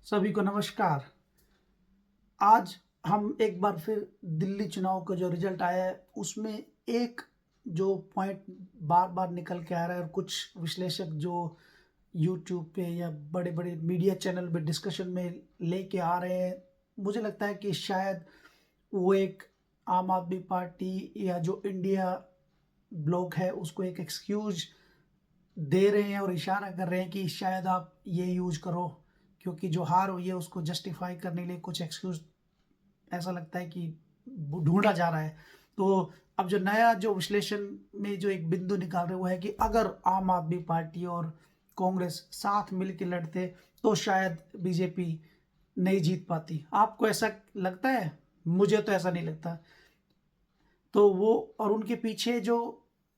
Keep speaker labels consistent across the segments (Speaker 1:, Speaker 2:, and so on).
Speaker 1: सभी को नमस्कार। आज हम एक बार फिर दिल्ली चुनाव का जो रिजल्ट आया है, उसमें एक जो पॉइंट बार-बार निकल के आ रहा है और कुछ विश्लेषक जो यूट्यूब पे या बड़े-बड़े मीडिया चैनल पे डिस्कशन में लेके आ रहे हैं, मुझे लगता है कि शायद वो एक आम आदमी पार्टी या जो इंडिया ब्लॉक है, उसको एक एक्सक्यूज़ दे रहे हैं और इशारा कर रहे हैं कि शायद आप ये यूज़ करो, क्योंकि जो हार हुई है उसको जस्टिफ़ाई करने के लिए कुछ एक्सक्यूज़ ऐसा लगता है कि ढूँढा जा रहा है। तो अब जो नया जो विश्लेषण में जो एक बिंदु निकाल रहे हैं वो है कि अगर आम आदमी पार्टी और कांग्रेस साथ मिल के लड़ते तो शायद बीजेपी नहीं जीत पाती। आपको ऐसा लगता है? मुझे तो ऐसा नहीं लगता। तो वो और उनके पीछे जो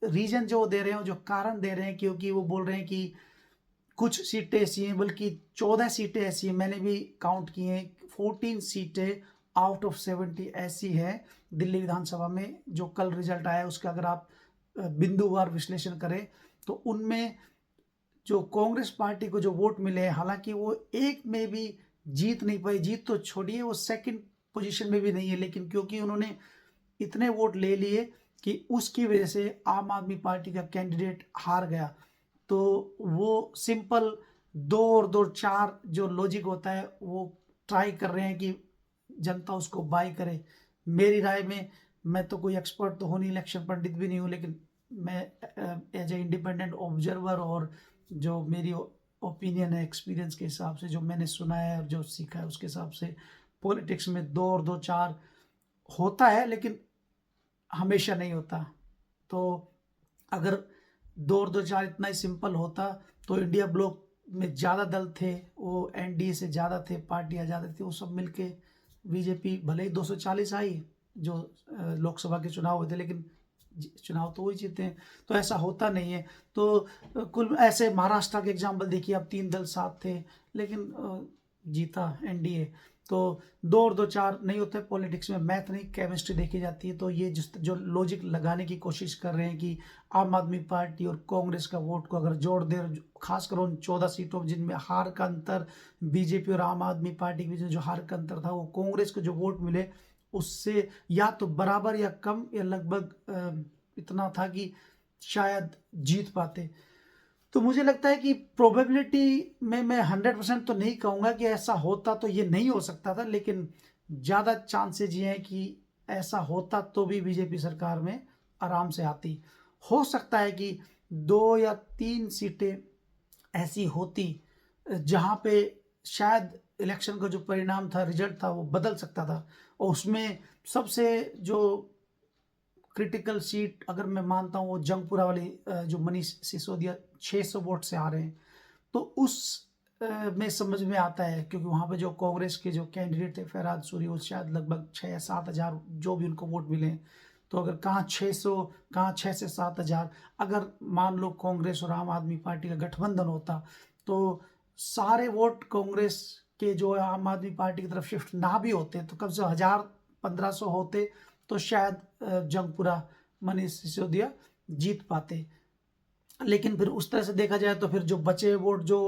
Speaker 1: रीज़न जो दे रहे हैं, जो कारण दे रहे हैं, क्योंकि वो बोल रहे हैं कि कुछ सीटें ऐसी हैं, बल्कि 14 सीटें ऐसी हैं, मैंने भी काउंट की हैं, 14 सीटें आउट ऑफ 70 ऐसी हैं दिल्ली विधानसभा में जो कल रिजल्ट आया है, उसका अगर आप बिंदुवार विश्लेषण करें तो उनमें जो कांग्रेस पार्टी को जो वोट मिले हैं, हालांकि वो एक में भी जीत नहीं पाई, जीत तो छोड़िए वो सेकंड पोजीशन में भी नहीं है, लेकिन क्योंकि उन्होंने इतने वोट ले लिए कि उसकी वजह से आम आदमी पार्टी का कैंडिडेट हार गया। तो वो सिंपल 2 और 2 4 जो लॉजिक होता है वो ट्राई कर रहे हैं कि जनता उसको बाय करे। मेरी राय में, मैं तो कोई एक्सपर्ट तो हूँ नहीं, इलेक्शन पंडित भी नहीं हूँ, लेकिन मैं एज ए इंडिपेंडेंट ऑब्जर्वर और जो मेरी ओपिनियन है एक्सपीरियंस के हिसाब से, जो मैंने सुना है और जो सीखा है उसके हिसाब से, पॉलिटिक्स में 2 और 2 4 होता है, लेकिन हमेशा नहीं होता। तो अगर 2 और 2 4 इतना ही सिंपल होता तो इंडिया ब्लॉक में ज़्यादा दल थे, वो एनडीए से ज़्यादा थे, पार्टियाँ ज़्यादा थी, वो सब मिलके बीजेपी भले ही 240 आई जो लोकसभा के चुनाव हुए थे, लेकिन चुनाव तो वही जीते हैं। तो ऐसा होता नहीं है। तो कुल ऐसे महाराष्ट्र के एग्जाम्पल देखिए, अब 3 दल साथ थे, लेकिन जीता एनडीए। तो 2 और 2 4 नहीं होता है पॉलिटिक्स में, मैथ नहीं केमिस्ट्री देखी जाती है। तो ये जिस जो लॉजिक लगाने की कोशिश कर रहे हैं कि आम आदमी पार्टी और कांग्रेस का वोट को अगर जोड़ दे, खासकर उन 14 सीटों जिनमें हार का अंतर बीजेपी और आम आदमी पार्टी के बीच में जो हार का अंतर था, वो कांग्रेस को जो वोट मिले उससे या तो बराबर या कम या लगभग इतना था कि शायद जीत पाते। तो मुझे लगता है कि प्रोबेबिलिटी में मैं 100% तो नहीं कहूँगा कि ऐसा होता तो ये नहीं हो सकता था, लेकिन ज़्यादा चांसेज ये हैं कि ऐसा होता तो भी बीजेपी सरकार में आराम से आती। हो सकता है कि 2 या 3 सीटें ऐसी होती जहाँ पे शायद इलेक्शन का जो परिणाम था, रिजल्ट था, वो बदल सकता था। और उसमें सबसे जो क्रिटिकल सीट अगर मैं मानता हूँ वो जंगपुरा वाली, जो मनीष सिसोदिया 600 वोट से आ रहे हैं, तो उस में समझ में आता है, क्योंकि वहाँ पे जो कांग्रेस के जो कैंडिडेट थे फरहाद सूरी, वो शायद लगभग 6 या 7 हज़ार जो भी उनको वोट मिले हैं। तो अगर कहाँ 600, कहाँ 6 से 7 हज़ार, अगर मान लो कांग्रेस और आम आदमी पार्टी का गठबंधन होता तो सारे वोट कांग्रेस के जो आम आदमी पार्टी की तरफ शिफ्ट ना भी होते तो कम से 1000-1500 होते, तो शायद जंगपुरा मनीष सिसोदिया जीत पाते। लेकिन फिर उस तरह से देखा जाए तो फिर जो बचे वोट जो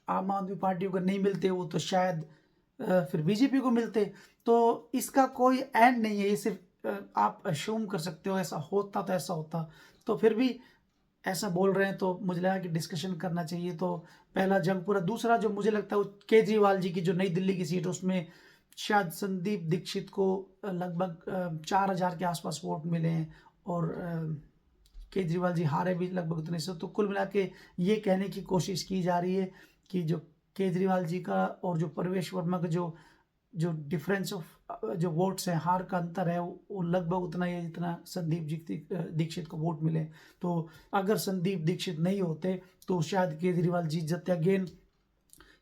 Speaker 1: आम आदमी पार्टी को नहीं मिलते, वो तो शायद फिर बीजेपी को मिलते। तो इसका कोई एंड नहीं है, ये सिर्फ आप अश्यूम कर सकते हो ऐसा होता तो ऐसा होता। तो फिर भी ऐसा बोल रहे हैं तो मुझे लगा कि डिस्कशन करना चाहिए। तो पहला जंगपुरा, दूसरा जो मुझे लगता है वो केजरीवाल जी की जो नई दिल्ली की सीट है, उसमें शायद संदीप दीक्षित को लगभग 4000 के आसपास वोट मिले हैं और केजरीवाल जी हारे भी लगभग उतने से। तो कुल मिला के ये कहने की कोशिश की जा रही है कि जो केजरीवाल जी का और जो परवेश वर्मा का जो जो डिफरेंस ऑफ जो वोट्स हैं, हार का अंतर है, वो लगभग उतना ही है जितना संदीप दीक्षित को वोट मिले। तो अगर संदीप दीक्षित नहीं होते तो शायद केजरीवाल जीत जाते। अगेन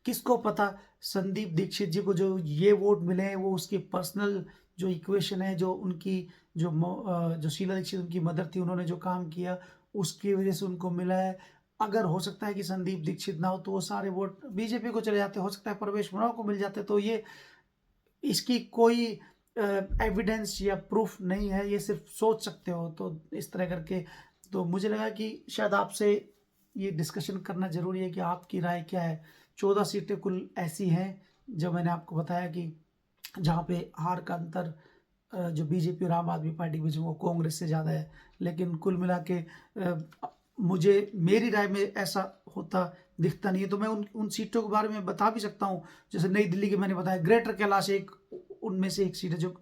Speaker 1: किसको पता, संदीप दीक्षित जी को जो ये वोट मिले हैं वो उसकी पर्सनल जो इक्वेशन है, जो उनकी जो शीला दीक्षित उनकी मदर थी, उन्होंने जो काम किया उसकी वजह से उनको मिला है। अगर हो सकता है कि संदीप दीक्षित ना हो तो वो सारे वोट बीजेपी को चले जाते, हो सकता है प्रवेश वर्मा को मिल जाते। तो ये इसकी कोई एविडेंस या प्रूफ नहीं है, ये सिर्फ सोच सकते हो। तो इस तरह करके तो मुझे लगा कि शायद आपसे ये डिस्कशन करना ज़रूरी है कि आपकी राय क्या है। 14 सीटें कुल ऐसी हैं जो मैंने आपको बताया कि जहाँ पे हार का अंतर जो बीजेपी और आम आदमी पार्टी के बीच में वो कांग्रेस से ज़्यादा है। लेकिन कुल मिला के मुझे मेरी राय में ऐसा होता दिखता नहीं है। तो मैं उन सीटों के बारे में बता भी सकता हूँ, जैसे नई दिल्ली की मैंने बताया, ग्रेटर कैलाश एक उनमें से एक सीट है जो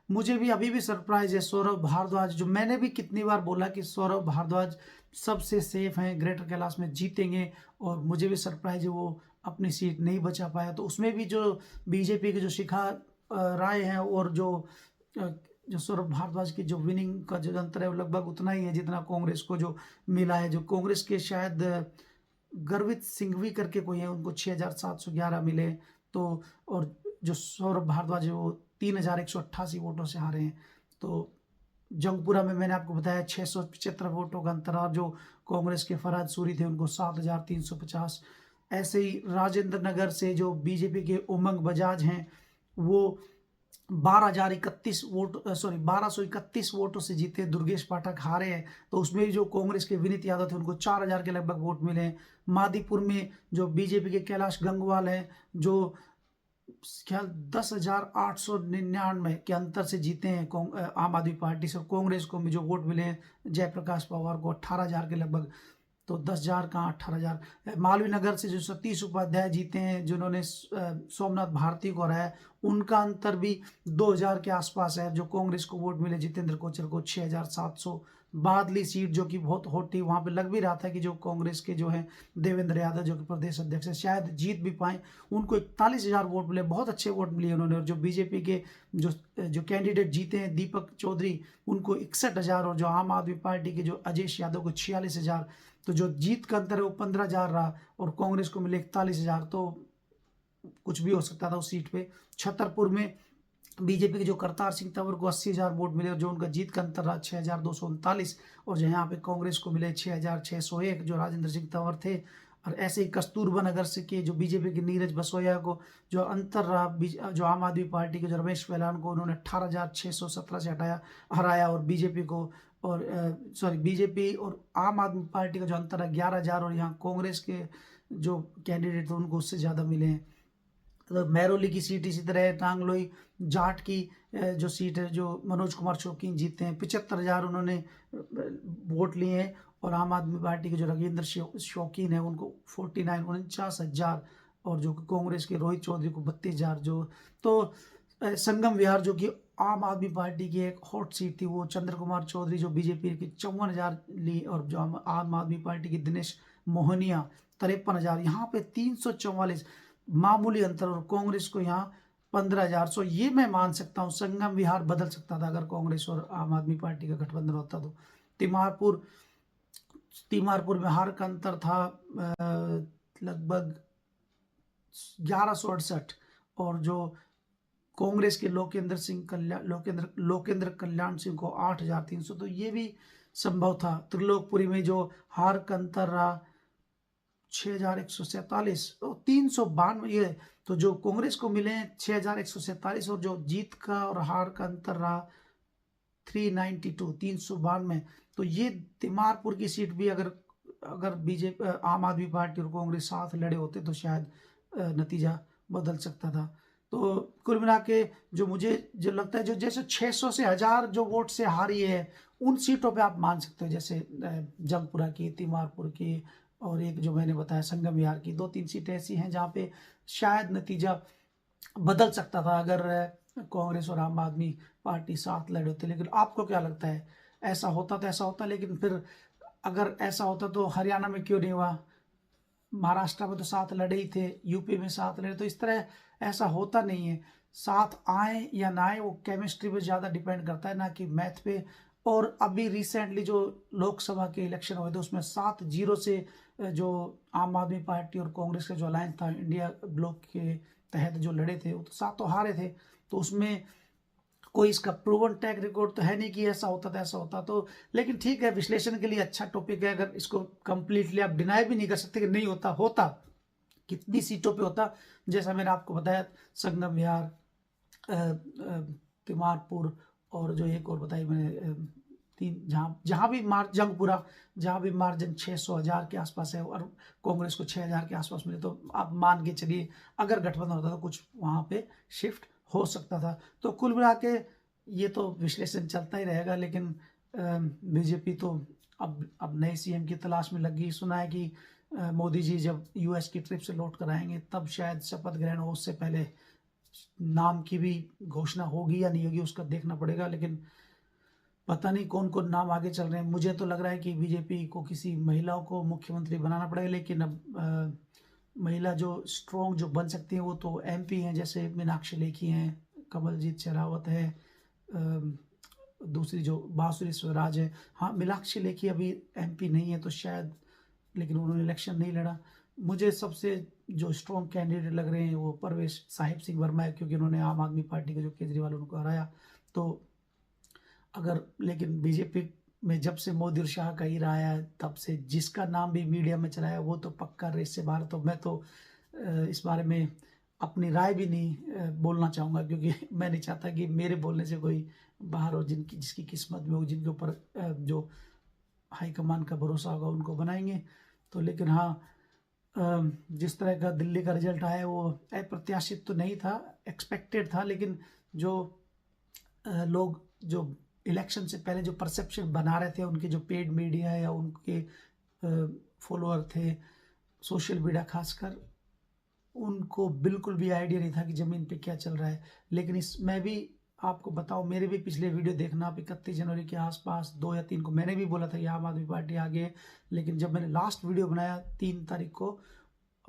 Speaker 1: मुझे भी अभी भी सरप्राइज है। सौरभ भारद्वाज, जो मैंने भी कितनी बार बोला कि सौरभ भारद्वाज सबसे सेफ हैं, ग्रेटर कैलाश में जीतेंगे, और मुझे भी सरप्राइज है वो अपनी सीट नहीं बचा पाया। तो उसमें भी जो बीजेपी के जो शिखा राय हैं और जो सौरभ भारद्वाज की जो विनिंग का जो अंतर है वो लगभग उतना ही है जितना कांग्रेस को जो मिला है। जो कांग्रेस के शायद गर्वित सिंघवी करके कोई है, उनको 6,711 मिले। तो और जो सौरभ भारद्वाज है वो 3,188 वोटों से हारे हैं। तो जंगपुरा में मैंने आपको बताया 675 वोटों का अंतर, और जो कांग्रेस के फरहाद सूरी थे उनको 7,350। ऐसे ही राजेंद्र नगर से जो बीजेपी के उमंग बजाज हैं वो 1231 वोटों से जीते। दुर्गेश पाठक हारे हैं, तो उसमें भी जो कांग्रेस के विनीत यादव थे उनको 4,000 के लगभग वोट मिले हैं। मादीपुर में जो बीजेपी के कैलाश गंगवाल हैं, जो ख्याल 10,899 के अंतर से जीते हैं आम आदमी पार्टी से। कांग्रेस को भी जो वोट मिले हैं जयप्रकाश पवार को 18,000 के लगभग, तो 10,000 कहाँ 18,000। मालवीय नगर से जो सतीश उपाध्याय जीते हैं, जिन्होंने सोमनाथ भारती को हराया, उनका अंतर भी 2,000 के आसपास है। जो कांग्रेस को वोट मिले जितेंद्र कोचर को 6,700। बादली सीट जो कि बहुत हॉट थी, वहां पे लग भी रहा था कि जो कांग्रेस के जो है देवेंद्र यादव जो कि प्रदेश अध्यक्ष है शायद जीत भी पाए। उनको 41,000 वोट मिले, बहुत अच्छे वोट मिले उन्होंने। और जो बीजेपी के जो कैंडिडेट जीते हैं दीपक चौधरी, उनको 61,000, और जो आम आदमी पार्टी के जो अजयेश यादव को 46,000। तो जो जीत का अंतर है वो 15,000 रहा, और कांग्रेस को मिले 41,000। तो कुछ भी हो सकता था उस सीट पे। छतरपुर में बीजेपी के जो करतार सिंह तंवर को 80,000 वोट मिले, और जो उनका जीत का अंतर रहा 6,239। और जो यहाँ पे कांग्रेस को मिले 6,601, जो राजेंद्र सिंह तंवर थे। और ऐसे ही कस्तूरबा नगर से के जो बीजेपी के नीरज बसोया को जो अंतर रहा, जो आम आदमी पार्टी के जो रमेश फैलान को उन्होंने 18,617 से हराया, और बीजेपी को और बीजेपी और आम आदमी पार्टी का जो अंतर है 11,000, और यहाँ कांग्रेस के जो कैंडिडेट थे उनको उससे ज़्यादा मिले हैं। तो महरौली की सीट इसी तरह है। नांगलोई जाट की जो सीट है जो मनोज कुमार शौकीन जीते हैं, 75,000 उन्होंने वोट लिए हैं। और आम आदमी पार्टी के जो राजेंद्र शौकीन है उनको 49,49,000, और जो कांग्रेस के रोहित चौधरी को 32,000। जो तो संगम विहार जो कि आम आदमी पार्टी की एक हॉट सीट थी, वो चंद्र कुमार चौधरी जो बीजेपी की 54,000 ली, और जो आम आदमी पार्टी की दिनेश मोहनिया 53,000। यहाँ पे 344 मामूली अंतर, और कांग्रेस को यहाँ 15,000। सो ये मैं मान सकता हूँ संगम विहार बदल सकता था अगर कांग्रेस और आम आदमी पार्टी का गठबंधन होता तो। तिमारपुर में हार का अंतर था लगभग 1168, और जो कांग्रेस के लोकेंद्र कल्याण सिंह को 8,300। तो ये भी संभव था। त्रिलोकपुरी में जो हार का अंतर रहा 6,147 और 392, ये तो जो कांग्रेस को मिले 6,147, और जो जीत का और हार का अंतर रहा 392 392। तो ये तिमारपुर की सीट भी अगर बीजेपी आम आदमी पार्टी और कांग्रेस साथ लड़े होते तो शायद नतीजा बदल सकता था। तो कुल मिला के जो मुझे जो लगता है, जो जैसे 600 से 1,000 जो वोट से हारी है उन सीटों पे आप मान सकते हो, जैसे जंगपुरा की, तिमारपुर की, और एक जो मैंने बताया संगम विहार की। 2-3 सीटें ऐसी हैं जहाँ पे शायद नतीजा बदल सकता था अगर कांग्रेस और आम आदमी पार्टी साथ लड़े होते। लेकिन आपको क्या लगता है, ऐसा होता तो ऐसा होता? लेकिन फिर अगर ऐसा होता तो हरियाणा में क्यों नहीं हुआ? महाराष्ट्र में तो साथ लड़े ही थे, यूपी में साथ लड़े। तो इस तरह ऐसा होता नहीं है। साथ आए या ना आए वो केमिस्ट्री पे ज़्यादा डिपेंड करता है, ना कि मैथ पे। और अभी रिसेंटली जो लोकसभा के इलेक्शन हुए थे उसमें 7-0 से जो आम आदमी पार्टी और कांग्रेस का जो अलायंस था इंडिया ब्लॉक के तहत जो लड़े थे वो तो 7 तो हारे थे। तो उसमें कोई इसका प्रूवन ट्रैक रिकॉर्ड तो है नहीं कि ऐसा होता था ऐसा होता तो। लेकिन ठीक है, विश्लेषण के लिए अच्छा टॉपिक है। अगर इसको कंप्लीटली आप डिनाई भी नहीं कर सकते कि नहीं होता, होता कितनी सीटों पे होता। जैसा मैंने आपको बताया संगम विहार, तिमारपुर, और जो एक और बताई मैंने 3 जहाँ भी जंगपुरा जहाँ भी मार्जिन 600,000 के आसपास है और कांग्रेस को 6,000 के आसपास मिले, तो आप मान के चलिए अगर गठबंधन होता तो कुछ वहाँ पे शिफ्ट हो सकता था। तो कुल मिला के ये तो विश्लेषण चलता ही रहेगा, लेकिन बीजेपी तो अब नए सीएम की तलाश में लगी। सुना है कि मोदी जी जब यूएस की ट्रिप से लौट कर आएंगे तब शायद शपथ ग्रहण हो, उससे पहले नाम की भी घोषणा होगी या नहीं होगी उसका देखना पड़ेगा। लेकिन पता नहीं कौन कौन नाम आगे चल रहे हैं। मुझे तो लग रहा है कि बीजेपी को किसी महिलाओं को मुख्यमंत्री बनाना पड़ेगा, लेकिन अब महिला जो स्ट्रॉन्ग जो बन सकती हैं वो तो एमपी हैं, जैसे मीनाक्षी लेखी हैं, कमलजीत शेरावत है, दूसरी जो बांसुरी स्वराज है। हाँ, मीनाक्षी लेखी अभी एमपी नहीं है तो शायद, लेकिन उन्होंने इलेक्शन नहीं लड़ा। मुझे सबसे जो स्ट्रॉन्ग कैंडिडेट लग रहे हैं वो परवेश साहिब सिंह वर्मा है, क्योंकि उन्होंने आम आदमी पार्टी का जो केजरीवाल उनको हराया। तो अगर, लेकिन बीजेपी में जब से मोदी और शाह का ही रहा है तब से जिसका नाम भी मीडिया में चला है वो तो पक्का रेस से बाहर। तो मैं तो इस बारे में अपनी राय भी नहीं बोलना चाहूँगा, क्योंकि मैं नहीं चाहता कि मेरे बोलने से कोई बाहर हो, जिसकी किस्मत में हो, जिनके ऊपर जो हाईकमान का भरोसा होगा उनको बनाएंगे। तो लेकिन हाँ, जिस तरह का दिल्ली का रिजल्ट आया वो अप्रत्याशित तो नहीं था, एक्सपेक्टेड था। लेकिन जो लोग जो इलेक्शन से पहले जो परसेप्शन बना रहे थे, उनके जो पेड मीडिया या उनके फॉलोअर थे सोशल मीडिया खासकर, उनको बिल्कुल भी आइडिया नहीं था कि ज़मीन पे क्या चल रहा है। लेकिन मैं भी आपको बताऊं, मेरे भी पिछले वीडियो देखना आप 31 जनवरी के आसपास 2 या 3 को मैंने भी बोला था कि आम आदमी पार्टी आगे है। लेकिन जब मैंने लास्ट वीडियो बनाया 3 तारीख को,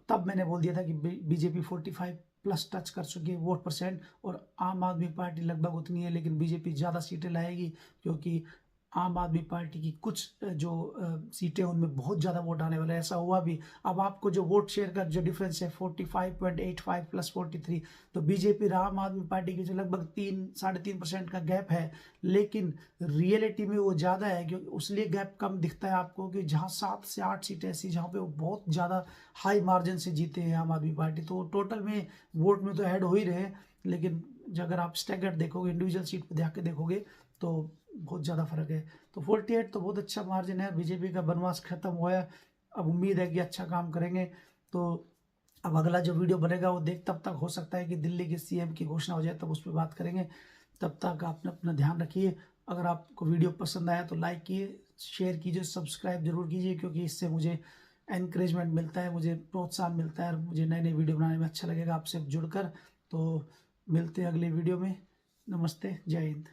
Speaker 1: तब मैंने बोल दिया था कि बीजेपी 45+ टच कर चुकी है वोट परसेंट, और आम आदमी पार्टी लगभग उतनी है, लेकिन बीजेपी ज़्यादा सीटें लाएगी, क्योंकि आम आदमी पार्टी की कुछ जो सीटें उनमें बहुत ज़्यादा वोट आने वाला है। ऐसा हुआ भी। अब आपको जो वोट शेयर का जो डिफरेंस है 45.85 + 43, तो बीजेपी और आम आदमी पार्टी के जो लगभग 3-3.5% का गैप है, लेकिन रियलिटी में वो ज़्यादा है। क्योंकि उसलिए गैप कम दिखता है आपको कि जहाँ 7 से 8 सीटें ऐसी जहाँ पे वो बहुत ज़्यादा हाई मार्जिन से जीते हैं आम आदमी पार्टी, तो टोटल में वोट में तो ऐड हो ही रहे। लेकिन अगर आप स्टैगर्ड देखोगे, इंडिविजुअल सीट पर जाके देखोगे तो बहुत ज़्यादा फर्क है। तो 48 तो बहुत अच्छा मार्जिन है। बीजेपी का वनवास खत्म हुआ है, अब उम्मीद है कि अच्छा काम करेंगे। तो अब अगला जो वीडियो बनेगा वो तब तक हो सकता है कि दिल्ली के सीएम की घोषणा हो जाए, तब उस पर बात करेंगे। तब तक आपने अपना ध्यान रखिए। अगर आपको वीडियो पसंद आया तो लाइक कीजिए, शेयर कीजिए, सब्सक्राइब जरूर कीजिए, क्योंकि इससे मुझे एनकरेजमेंट मिलता है, मुझे प्रोत्साहन मिलता है और मुझे नए नए वीडियो बनाने में अच्छा लगेगा आपसे जुड़कर। तो मिलते हैं अगले वीडियो में। नमस्ते, जय हिंद।